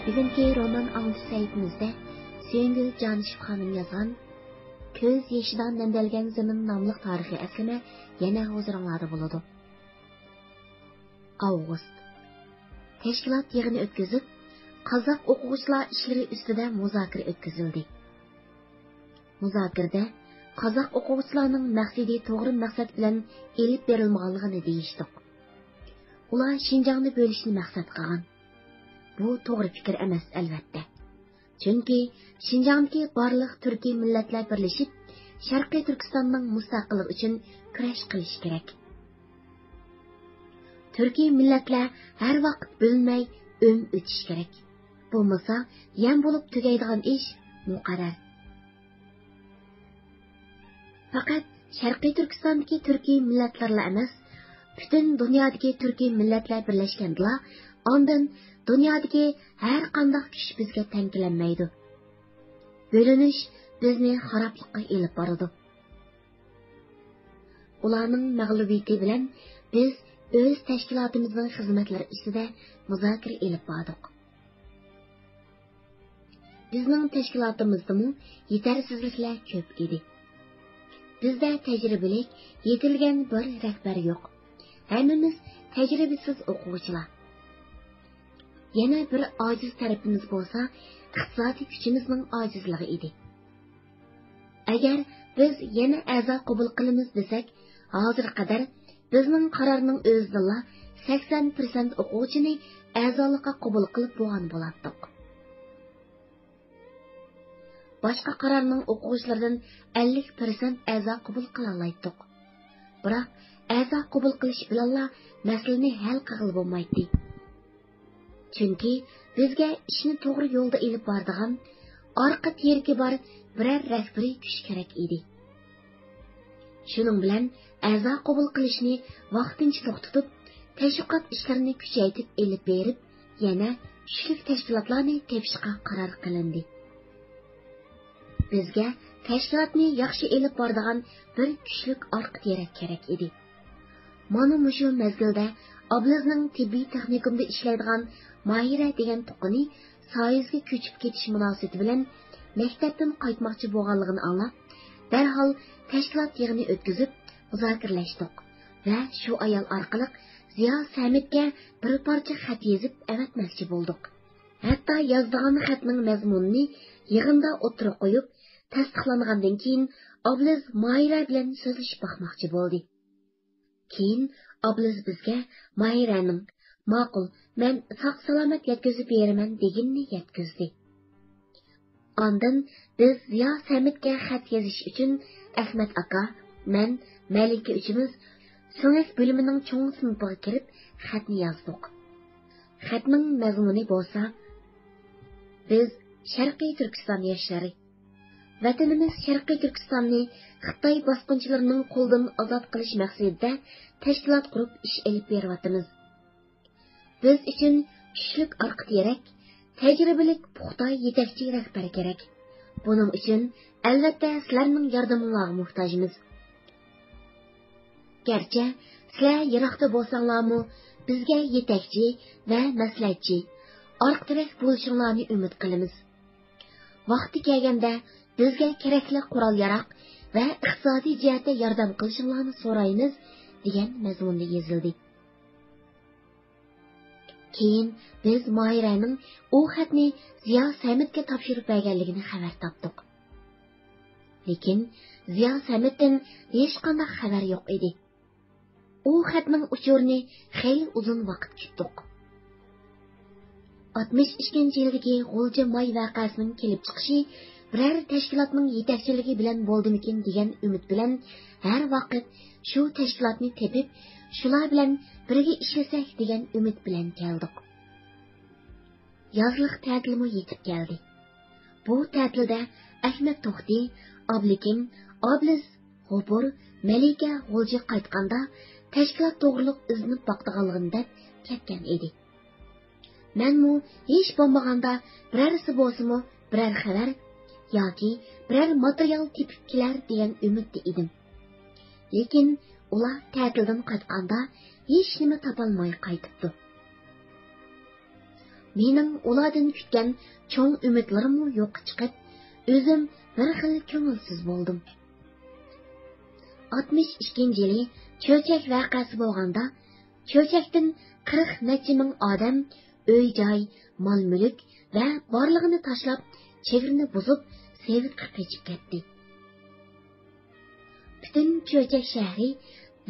Bugünkü roman anlatış sayfamızda Süyüngül Canışıp Hanım yazan Köz Yeşidan Nemdelgen Zemin namlıq tarihi əslime yana huzuringlarda bo'ladi. Avgust. Teşkilat yig'ini o'tkazib, Qozoq o'quvchilar ishlari ustida muzokara o'tkazildi. Muzokirada Qozoq o'quvchilarining maqsadi to'g'ri maqsad bilan elib berilmaganligini deyishdi. Ular Şinjanni bo'lishni maqsad qilgan. Bu to'g'ri fikr emas albatta. Chunki Şinjandagi barliq turkiy millatlar birlashib, Sharqiy Turkistonning mustaqilligi uchun kurash qilish kerak. Turkiy millatlar har vaqt bo'lmay o'tish kerak. Bo'lmasa, yam bo'lib tugaydigan ish muqarrar. Faqat Sharqiy Turkistondagi turkiy millatlarla emas, butun dunyodagi turkiy millatlar birlashganda, ondan dunyodagi har qanday kuch bizga tankilanmaydi. Bo'linish bizni xaroblikqa elib boradi. Ularning mag'lubiyati bilan biz o'z tashkilotimizning xizmatlari ustida muzokara elib bordik. Bizning tashkilotimizda yetersizliklar ko'p edi. Bizda tajribalik, yetilgan bir rahbar yo'q. Hammamiz tajribasiz o'quvchilar. Yana bir ojiz tarafimiz bo'lsa, iqtisodiy kuchimizning ojizligi edi. Agar biz yana a'zo qabul qilamiz desak, hozir qadar bizning qarorning o'zida 80% o'quvchini a'zolikqa qabul qilib bo'lgan bo'lardik. Boshqa qarorning o'quvchilaridan 50% a'zo qabul qila oldik. Biroq a'zo qabul qilish bilan masalani hal qilib bo'lmaydi. Chunki bizga ishni to'g'ri yo'lda elib boradigan, orqa terki bor biror rahbariy kuch kerak edi. Shuning bilan a'zo qabul qilishni vaqtincha to'xtatib, tashviqot ishlarini kuchaytirib elib berib, yana kuchli tashkilotlarni tepishga qaror qilindi. Bizga tashkilotni yaxshi elib boradigan bir kuchli orqa terak kerak edi. Mana mushu mezgilda Oblizning tibbiy texnikumda ishlaydigan Mahira degan tuqini soyizga ko'chib ketish munosabati bilan maktabdan qaytmoqchi bo'lganligini anglab, darhol tashkilot yig'ini o'tkazib, muzokaralashdik va shu ayol orqali Ziyo Samitga bir parcha xat yozib avatmoqchi bo'ldik. Hatto yozdigan xatning mazmunini yig'inda o'tirib qo'yib, tasdiqlangandan keyin Obliz Mahira bilan so'zlashib baxmoqchi bo'ldi. Keyin Obliz bizga Mahiraning ma'qul, men sog'-salomat yetkazib beraman deganini yetkazdi. Ondan biz Ziyo Samitga xat yozish uchun Ahmad aka, men Malika uchimiz so'ngak bo'limining cho'ng sinfiga kirib xatni yozdik. Xatning mazmuni bo'lsa, biz Sharqiy Turkiston yoshlari vatanimiz Sharqiy Turkistonni Xitoy bosqinchilarining qo'ldan ozod qilish maqsadida tashkilot qurib ish olib beryapmiz. Biz uchun kuchli orqa terak, tajribali puxta yetakchi rahbar kerak. Buning uchun albatta sizlarning yordamingizga muhtojmiz. Garchi sizlar yiroqda bo'lsanglarmi, bizga yetakchi va maslahatchi, orqa terak bo'lishinglarni umid qilamiz. Vaqti kelganda bizga kerakli qurol-yarog' va iqtisodiy jihatda yordam qilishinglarni so'raymiz degan mazmunda yozildi. Keyin biz Mahiraning u xatni Ziyo Samitga topshirib berganligini xabar topdik. Lekin Ziyo Samitdan hech qanday xabar yo'q edi. U xatning uchurini xeyli uzun vaqt kutdik. 62-yildagi G'ulji May voqeasining kelib chiqishi biror tashkilotning yetakchiligi bilan bo'ldimikin degan umid bilan har vaqt shu tashkilotni tepib, shular bilan birga ishlasak degan umid bilan keldik. Yozliq ta'tilmi yetib keldi. Bu ta'tilda Ahmad To'xti, Oblikim, Obliz, G'ubur, Malika G'ulji qaytganda tashkilot to'g'riliq iznib boqdiganligini deb ketgan edi. Menmu hech bo'lmaganda birarisi bo'lsa-mu biror xabar yoki biror material tepib kelar degan umidda edim. Lekin ular ta'tildan qaytganda hech nima topolmay qaytibdi. mening ulardan kutgan cho'ng umidlarimni yo'qqa chiqib, o'zim bir xil ko'ngilsiz bo'ldim. 62-yili cho'chak vaqasi bo'lganda, cho'chakdan 40 necha ming odam uy-joy, mol-mulk va borlig'ini tashlab, chegirni buzib, sevitga qochib ketdi. Butun cho'chak shahri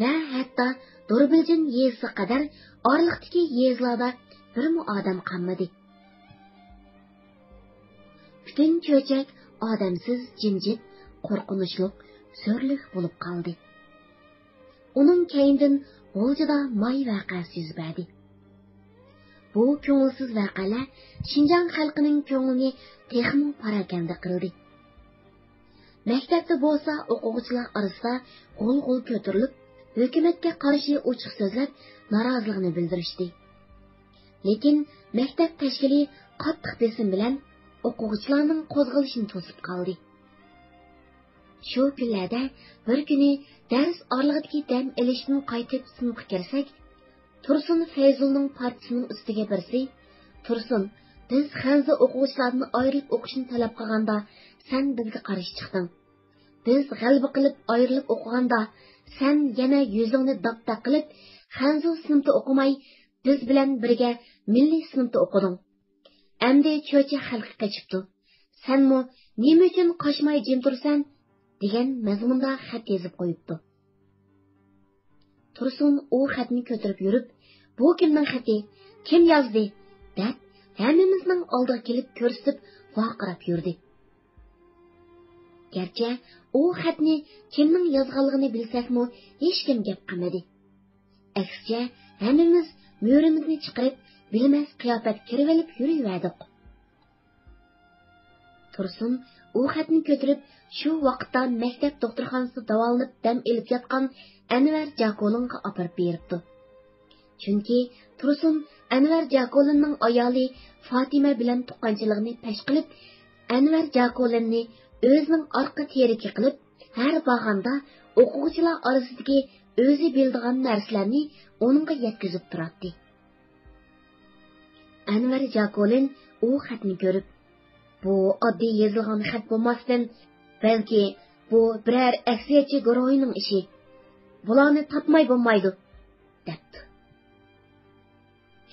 va hatto Durbiljon yezisi qadar orliqdagi yezlarda birmi odam qolmadi. Butun cho'chak odamsiz, jimjit, qo'rqinchli, so'rlik bo'lib qoldi. Uning keyindan G'o'jada may vaqasi yuz berdi. Bu ko'ngilsiz voqealar Xinjiang xalqining ko'nglini texmo parakanda qildi. Maktabda bo'lsa o'quvchilar orasida g'ul-g'ul ko'tarilib, hukumatga qarshi ochiq so'zlab noroziligini bildirishdi. Lekin maktab tashkili qattiq besim bilan o'quvchilarning qo'zg'alishini to'sib qoldi. Shu kunlarda bir kuni dars orlig'idagi dam ilishdan qaytib sinfga kirsak, Tursun Fayzulning partisining ustiga birsi, "Tursun, biz Xanza o'quvchilarni ayirib o'qishni talab qilganda, sen bizga qarshi chiqding. Biz g'alaba qilib ayrilib o'qiganda, sen yana yuzingni dapta qilib, Xanza sinfda o'qimay, biz bilan birga milliy sinfda o'qiding. Endi cho'cha xalqi qochibdi. Senmi nima uchun qochmay jim tursan?" degan mazmunda xat yozib qo'yibdi. Tursun u xatni ko'tarib yurib, "Bu kimning xati? Kim yozdi?" deb hammamizning oldiga kelib ko'rsatib, vaqirab yurdi. Gerçi u xatni kimning yozganligini bilsakmi, hech kim gap qilmadi. Aksicha, hammamiz mo'rimizni chiqarib, bilmas qiyofat kirib olib yuraverdik. Tursun u xatni ko'tarib, shu vaqtda maktab doktorxonasida davolanib dam elib yotgan Anvar Jakolinga olib beribdi. Chunki Tursun Anvar Jakolinning ayoli Fatima bilan tuqqanchiligini pesh qilib, Anvar Jakolinni o'zining orqa teriki qilib, har borganda o'quvchilar orasidagi o'zi bildigan narsalarni uningga yetkazib turardi. Anvar Jakolin u xatni ko'rib, "Bu oddiy yozilgan xat bo'lmasdan, balki bu biror aksiyatchi guruhining ishi. Bularni topmay bo'lmaydi", debdi.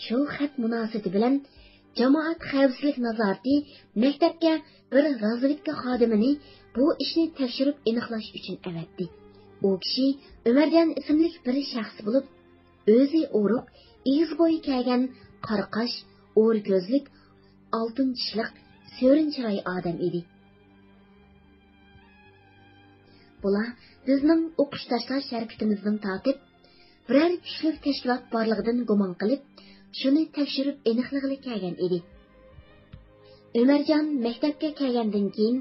Shu xat munosabati bilan jamoat xavfsizlik nazorati maktabga bir razvedka xodimini bu ishni tekshirib aniqlash uchun avatdi. U kishi Umarjon ismli bir shaxs bo'lib, o'zi o'ruq, iz bo'yi kelgan, qarqash, o'r ko'zlik, oltin tishliq, so'rin chiroy odam edi. Bular bizning o'qish tashlash harakatimizdan tortib, biror kuchli tashkilot borligidan gumon qilib, shuni tekshirib aniqlig'ili kelgan edi. Umarjon maktabga kelgandan keyin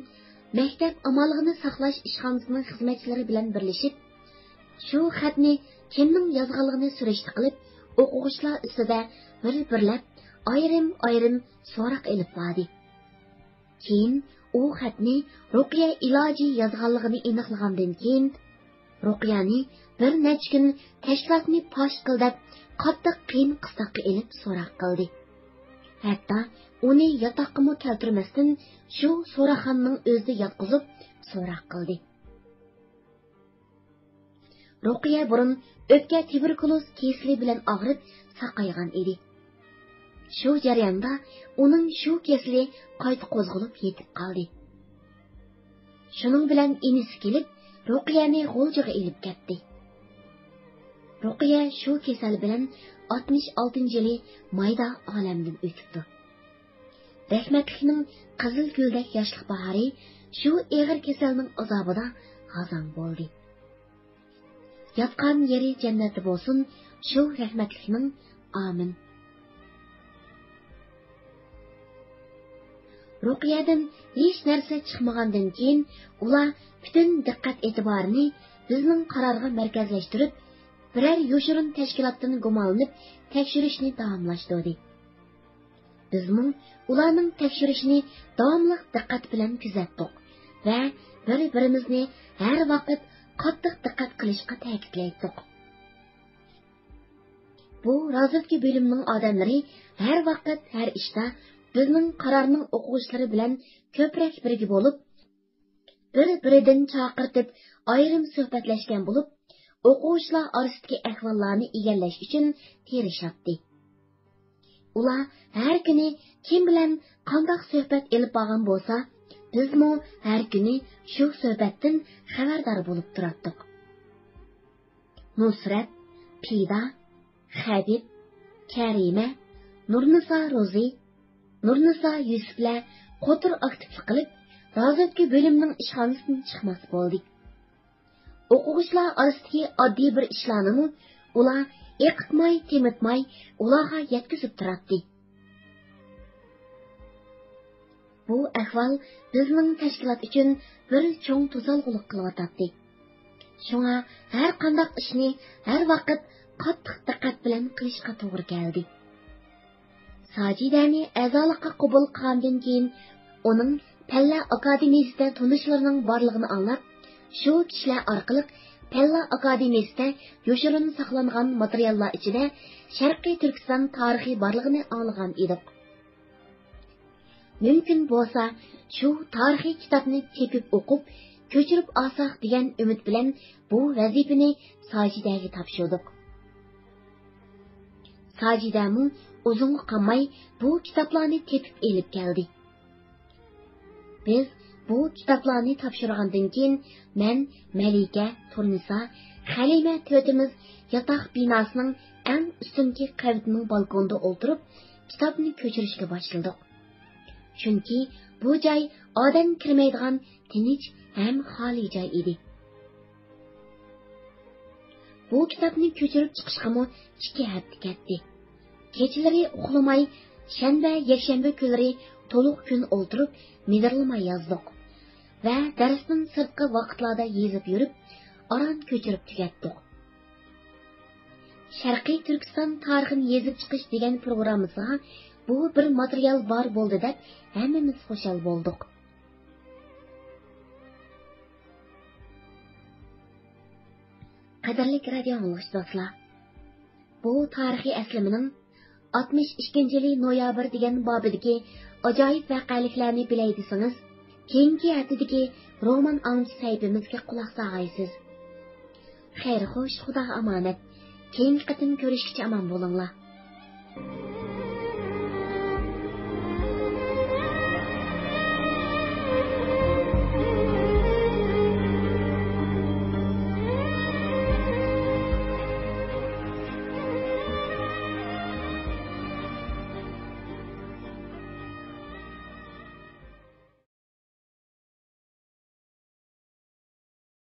maktab amolig'ini saqlash ishxonasining xizmatchilari bilan birlashib, shu xatni kimning yozganligini surishti qilib, o'quvchilar ustida bir-birlab ayrim so'roq elib bordi. Keyin u xatni Ruqiya iloji yozganligini aniqlagandan keyin Ruqiyani bir necha kun tashkilotni fosh qildib, qattiq qiyin qistoqqa elib so'roq qildi. Hatto uni yotoqqa keltirmasdan shu so'roqxonaning o'zida yotqizib so'roq qildi. Ruqiya burun o'pka tuberkuloz kasali bilan og'rib saqaygan edi. Shu jarayonda uning shu kasali qayta qo'zg'alib yetib qoldi. Shuning bilan inisi kelib, Ruqiyani G'o'jaga elib ketdi. Ruqiya shu kasal bilan 66-yili mayda olamdan o'tibdi. Rahmatlikning qizil guldek yoshlik bahori shu eg'ir kasalning azobida g'azon bo'ldi. Yotgan yeri jannati bo'lsin, shu rahmatlikning, amin. Ruqiyadan hech narsa chiqmagandan keyin ular butun diqqat e'tiborini bizning qarorga markazlashtirib, biror yoshirin tashkilotdan gumonlanib tekshirishni davomlashtirdi. Bizning ularning tekshirishini davomli diqqat bilan kuzatdik va bir-birimizni har vaqt qattiq diqqat qilishga ta'kidlaydik. Bu razvedka bölümünün adamları her vaqt, her ishda bizning qarorning o'quvchilari bilan ko'proq birga bo'lib, bir-biridan chaqirtib, ayrim suhbatlashgan bo'lib, o'quvchilar orasidagi ahvollarni egallash uchun tirishyapti. Ular har kuni kim bilan qanday suhbat elib borgan bo'lsa, bizmo har kuni shu suhbatdan xabardor bo'lib turardik. Nusrat, Pida, Habib, Karima, Nurnisa Rozi, Nurnisa Yusuflar qo'tir aktivlik qilib, razvedka bölümünün ishxonasidan chiqmas bo'ldik. O'quvchilar orasidagi oddiy bir ishlarni ular eqitmay, temitmay, ularga yetkazib turardi. Bu ahvol bizning tashkilot uchun bir cho'ng to'salg'ulik qilyotdi. Shunga har qanday ishni har vaqt qattiq diqqat bilan qilishga to'g'ri keldi. Sajidani a'zolikqa qabul qilgandan keyin uning Palla Akademiyasida tanishlarining borligini anglab, shu kishilar orqali Palla Akademiyasida yoshirin saqlangan materiallar ichida Sharqiy Turkiston tarixi borligini anglagan edik. Mümkün bo'lsa, shu tarixiy kitobni tepib o'qib, ko'chirib olsak degan umid bilan bu vazifani Sajidaga topshirdik. Sajidamu uzun qolmay bu kitoblarni tepib elib keldi. Biz bu kitoblarni topshirgandan keyin men, Malika, Turnisa, Halima to'rtimiz yotoq binosining eng ustunki qavatining balkonida o'tirib, kitobni ko'chirishga boshladik. Chunki bu joy odam kirmaydigan tinch ham xoli joy edi. Bu kitobni ko'chirib chiqishga 2 hafta ketdi. Kechalari uxlamay, shanba, yakshanba kunlari to'liq kun o'tirib, midirlamay yozdik va darsdan sirtqi vaqtlarda yezib yurib, aran ko'chirib tugatdik. Sharqiy Turkiston tarixini yezib chiqish degan programmasiga bu bir material bor bo'ldi deb hammamiz xushal bo'ldik. Qadrli radio tinglovchilar, bu tarixiy aslimining 62 noyabr degan bobidagi ajoyib voqealiklarni bilay desangiz, keyingi haftadagi roman anglish saytimizga quloq solg'aysiz. Xayr xo'sh, Xudoga omonat. Keyingi qatim ko'rishguncha omon bo'linglar.